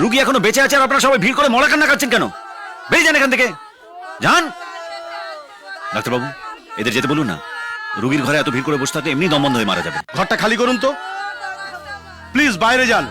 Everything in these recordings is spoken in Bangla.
রুগী এখনো বেঁচে আছে আর আপনারা সবাই ভিড় করে মরা কান্না কাটছেন কেন? বেরিয়ে যান এখান থেকে, যান। ডাক্তারবাবু, এদের যেতে বলুন না। রুগীর ঘরে এত ভিড় করে বসে থাকলে এমনি দম বন্ধ হয়ে মারা যাবে। ঘরটা খালি করুন তো প্লিজ, বাইরে যান।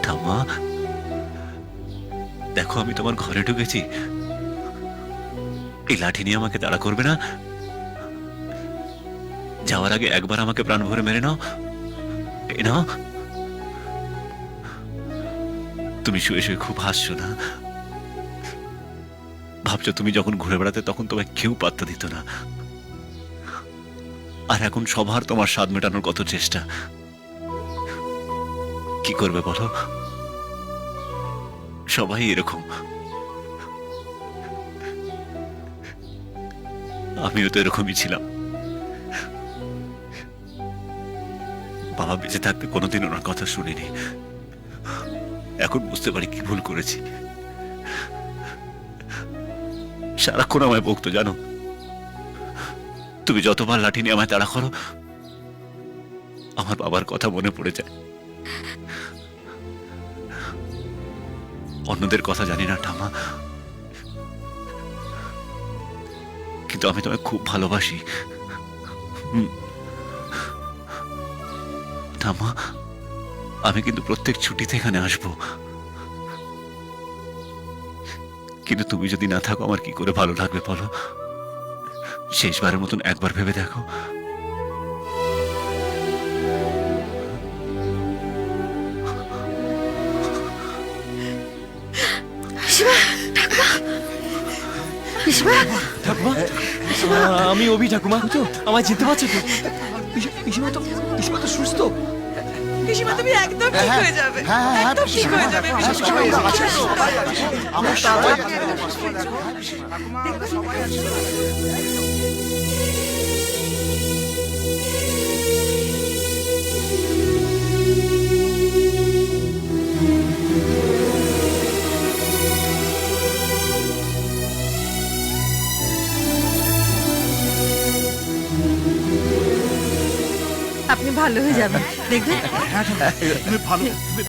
ঠাম্মা, দেখো আমি তোমার ঘরে ঢুকেছি, এই লাঠি নিয়ে আমাকে তাড়া করবে না। যাওয়ার আগে একবার আমাকে প্রাণ ভরে মেরে নাও, এই নাও। তুমি শুয়ে শুয়ে খুব হাসছো না? ভাবছো তুমি যখন ঘুরে বেড়াতে তখন তোমায় কেউ পাত্তা দিত না, আর এখন সবার তোমার স্বাদ মেটানোর কত চেষ্টা। কি করবে বলো, সবাই এরকম। আমিও তো এরকমই ছিলাম। বাবা বেঁচে থাকতে কোনোদিন ওনার কথা শুনিনি, এখন বুঝতে পারি কি ভুল করেছি। সারাক্ষণ আমায় বকতো জানো, তুমি যতবার লাঠি নিয়ে আমায় তাড়া করো আমার বাবার কথা মনে পড়ে যায়। অন্যদের কথা জানি না ঠাম্মা, কিন্তু আমি তোমায় খুব ভালোবাসি। ঠাম্মা, আমি কিন্তু প্রত্যেক ছুটিতে এখানে আসবো, কিন্তু তুমি যদি না থাকো আমার কি করে ভালো লাগবে বলো? শেষবারের মতন একবার ভেবে দেখো। ঠাকুমা, আমি অভি ঠাকুমা, আমায় চিনতে পারছো তো? পিসিমা তো সুস্থ। পিসিমা তুমি একদম ঠিক হয়ে যাবে, একদম ঠিক হয়ে যাবে পিসিমা। আমরা সবাই আপনি ভালো হয়ে যাবেন দেখবেন। ভালো